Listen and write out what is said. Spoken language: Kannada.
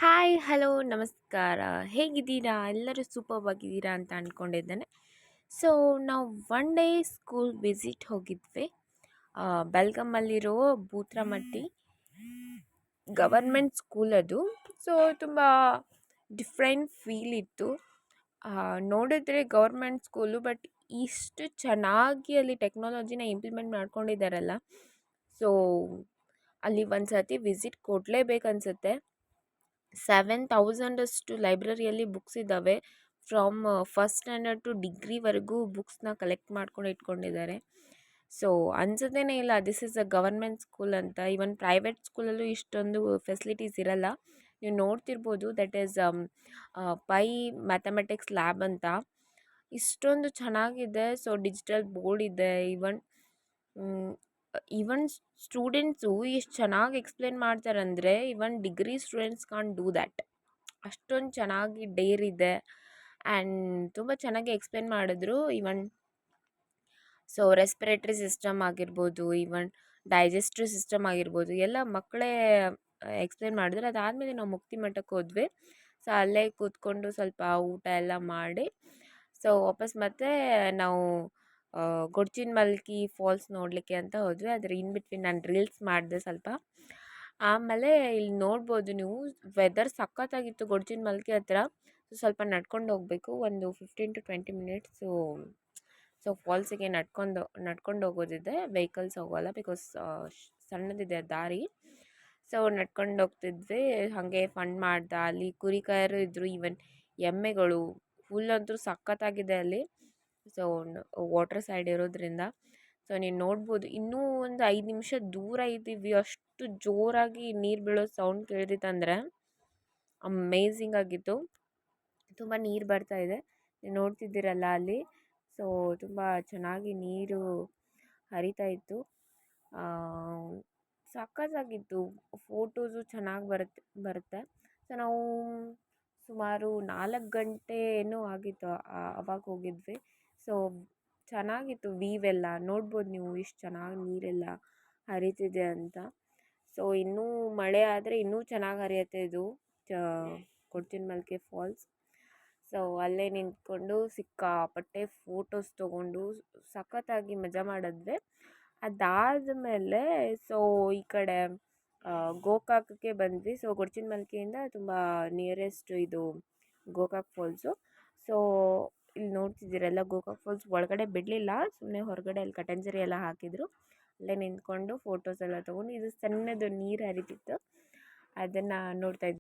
ಹಾಯ್ ಹಲೋ ನಮಸ್ಕಾರ. ಹೇಗಿದ್ದೀರಾ? ಎಲ್ಲರೂ ಸೂಪರ್ಬ್ ಆಗಿದ್ದೀರಾ ಅಂತ ಅಂದ್ಕೊಂಡಿದ್ದೇನೆ. ಸೊ ನಾವು ಒನ್ ಡೇ ಸ್ಕೂಲ್ ವಿಸಿಟ್ ಹೋಗಿದ್ವಿ. ಬೆಲ್ಗಮಲ್ಲಿರೋ ಬೂತ್ರಮಟ್ಟಿ ಗವರ್ಮೆಂಟ್ ಸ್ಕೂಲ್ ಅದು. ಸೊ ತುಂಬ ಡಿಫ್ರೆಂಟ್ ಫೀಲ್ ಇತ್ತು. ನೋಡಿದ್ರೆ ಗೌರ್ಮೆಂಟ್ ಸ್ಕೂಲು, ಬಟ್ ಇಷ್ಟು ಚೆನ್ನಾಗಿ ಅಲ್ಲಿ ಟೆಕ್ನಾಲಜಿನ ಇಂಪ್ಲಿಮೆಂಟ್ ಮಾಡ್ಕೊಂಡಿದ್ದಾರಲ್ಲ. ಸೊ ಅಲ್ಲಿ ಒಂದು ಸರ್ತಿ ವಿಸಿಟ್ ಕೊಡಲೇಬೇಕನ್ಸುತ್ತೆ. 7,000 ಅಷ್ಟು ಲೈಬ್ರರಿಯಲ್ಲಿ ಬುಕ್ಸ್ ಇದ್ದಾವೆ. ಫ್ರಮ್ ಫಸ್ಟ್ ಸ್ಟ್ಯಾಂಡರ್ಡ್ ಟು ಡಿಗ್ರಿವರೆಗೂ ಬುಕ್ಸ್ನ ಕಲೆಕ್ಟ್ ಮಾಡ್ಕೊಂಡು ಇಟ್ಕೊಂಡಿದ್ದಾರೆ. ಸೊ ಅನ್ಸೋದೇನೆ ಇಲ್ಲ this is a government school ಅಂತ. ಈವನ್ ಪ್ರೈವೇಟ್ ಸ್ಕೂಲಲ್ಲೂ ಇಷ್ಟೊಂದು ಫೆಸಿಲಿಟೀಸ್ ಇರಲ್ಲ. ನೀವು ನೋಡ್ತಿರ್ಬೋದು, that is pi mathematics lab ಅಂತ. ಇಷ್ಟೊಂದು ಚೆನ್ನಾಗಿದೆ. ಸೊ ಡಿಜಿಟಲ್ ಬೋರ್ಡ್ ಇದೆ. ಈವನ್ ಸ್ಟೂಡೆಂಟ್ಸು ಎಷ್ಟು ಚೆನ್ನಾಗಿ ಎಕ್ಸ್ಪ್ಲೇನ್ ಮಾಡ್ತಾರಂದರೆ even degree students can't do that. ಅಷ್ಟೊಂದು ಚೆನ್ನಾಗಿ ಡೇರ್ ಇದೆ ಆ್ಯಂಡ್ ತುಂಬ ಚೆನ್ನಾಗಿ ಎಕ್ಸ್ಪ್ಲೇನ್ ಮಾಡಿದ್ರು. ಈವನ್ ಸೊ ರೆಸ್ಪಿರೇಟ್ರಿ ಸಿಸ್ಟಮ್ ಆಗಿರ್ಬೋದು, ಈವನ್ ಡೈಜೆಸ್ಟಿವ್ ಸಿಸ್ಟಮ್ ಆಗಿರ್ಬೋದು, ಎಲ್ಲ ಮಕ್ಕಳೇ ಎಕ್ಸ್ಪ್ಲೇನ್ ಮಾಡಿದ್ರು. ಅದಾದಮೇಲೆ ನಾವು ಮುಕ್ತಿ ಮಠಕ್ಕೆ ಹೋದ್ವಿ. ಸೊ ಅಲ್ಲೇ ಕೂತ್ಕೊಂಡು ಸ್ವಲ್ಪ ಊಟ ಎಲ್ಲ ಮಾಡಿ ಸೊ ವಾಪಸ್ ಮತ್ತೆ ನಾವು ಗೊಡ್ಚಿನ ಮಲ್ಕಿ ಫಾಲ್ಸ್ ನೋಡಲಿಕ್ಕೆ ಅಂತ ಹೋದ್ವಿ. ಅದ್ರ ಇನ್ ಬಿಟ್ವೀನ್ ನಾನು ರೀಲ್ಸ್ ಮಾಡಿದೆ ಸ್ವಲ್ಪ. ಆಮೇಲೆ ಇಲ್ಲಿ ನೋಡ್ಬೋದು ನೀವು, ವೆದರ್ ಸಖತ್ತಾಗಿತ್ತು ಗೊಡ್ಚಿನ ಮಲ್ಕಿ ಹತ್ರ. ಸೊ ಸ್ವಲ್ಪ ನಡ್ಕೊಂಡು ಹೋಗಬೇಕು, ಒಂದು 15 to 20 ಮಿನಿಟ್ಸು. ಸೊ ಫಾಲ್ಸಿಗೆ ನಡ್ಕೊಂಡು ಹೋಗೋದಿದೆ, ವೆಹಿಕಲ್ಸ್ ಹೋಗೋಲ್ಲ, ಬಿಕಾಸ್ ಸಣ್ಣದಿದೆ ದಾರಿ. ಸೊ ನಡ್ಕೊಂಡು ಹೋಗ್ತಿದ್ವಿ. ಹಾಗೆ ಫನ್ ಮಾಡ್ದೆ. ಅಲ್ಲಿ ಕುರಿಕಾಯರು ಇದ್ದರು, ಈವನ್ ಎಮ್ಮೆಗಳು. ಹುಲ್ಲಂತೂ ಸಖತ್ತಾಗಿದೆ ಅಲ್ಲಿ. ಸೊ ವಾಟರ್ ಸೈಡ್ ಇರೋದ್ರಿಂದ ಸೊ ನೀವು ನೋಡ್ಬೋದು. ಇನ್ನೂ ಒಂದು 5 ನಿಮಿಷ ದೂರ ಇದ್ದೀವಿ, ಅಷ್ಟು ಜೋರಾಗಿ ನೀರು ಬೀಳೋ ಸೌಂಡ್ ಕೇಳಿದಿತ್ತಂದರೆ ಅಮೇಝಿಂಗ್ ಆಗಿತ್ತು. ತುಂಬ ನೀರು ಬರ್ತಾಯಿದೆ, ನೀವು ನೋಡ್ತಿದ್ದೀರಲ್ಲ ಅಲ್ಲಿ. ಸೊ ತುಂಬ ಚೆನ್ನಾಗಿ ನೀರು ಹರಿತಾ ಇತ್ತು. ಸಖತ್ತಾಗಿತ್ತು. ಫೋಟೋಸು ಚೆನ್ನಾಗಿ ಬರುತ್ತೆ. ಸೊ ನಾವು ಸುಮಾರು 4 ಗಂಟೆ ಏನೋ ಆಗಿತ್ತು ಅವಾಗ ಹೋಗಿದ್ವಿ. ಸೊ ಚೆನ್ನಾಗಿತ್ತು. ವೀವೆಲ್ಲ ನೋಡ್ಬೋದು ನೀವು, ಎಷ್ಟು ಚೆನ್ನಾಗಿ ನೀರೆಲ್ಲ ಹರಿತಿದೆ ಅಂತ. ಸೊ ಇನ್ನೂ ಮಳೆ ಆದರೆ ಇನ್ನೂ ಚೆನ್ನಾಗಿ ಹರಿಯುತ್ತೆ ಇದು ಗೊಡ್ಚಿನ ಮಲ್ಕಿ ಫಾಲ್ಸ್. ಸೊ ಅಲ್ಲೇ ನಿಂತ್ಕೊಂಡು ಸಿಕ್ಕಾಪಟ್ಟೆ ಫೋಟೋಸ್ ತೊಗೊಂಡು ಸಖತ್ತಾಗಿ ಮಜಾ ಮಾಡಿದ್ವಿ. ಅದಾದಮೇಲೆ ಸೊ ಈ ಕಡೆ ಗೋಕಾಕಕ್ಕೆ ಬಂದ್ವಿ. ಸೊ ಗೊಡ್ಚಿನ ಮಲ್ಕಿಯಿಂದ ತುಂಬ ನಿಯರೆಸ್ಟ್ ಇದು ಗೋಕಾಕ್ ಫಾಲ್ಸು. ಸೊ ಇಲ್ಲಿ ನೋಡ್ತಿದ್ದೀರಲ್ಲ, ಗೋಕಾಕ್ ಫಾಲ್ಸ್ ಒಳಗಡೆ ಬಿಡಲಿಲ್ಲ, ಸುಮ್ಮನೆ ಹೊರಗಡೆ ಅಲ್ಲಿ ಕಟಂಜರಿ ಎಲ್ಲ ಹಾಕಿದರು. ಅಲ್ಲೇ ನಿಂತ್ಕೊಂಡು ಫೋಟೋಸ್ ಎಲ್ಲ ತೊಗೊಂಡು, ಇದು ಸಣ್ಣದು ನೀರು ಹರಿತಿತ್ತು, ಅದನ್ನು ನೋಡ್ತಾಯಿದ್ವಿ.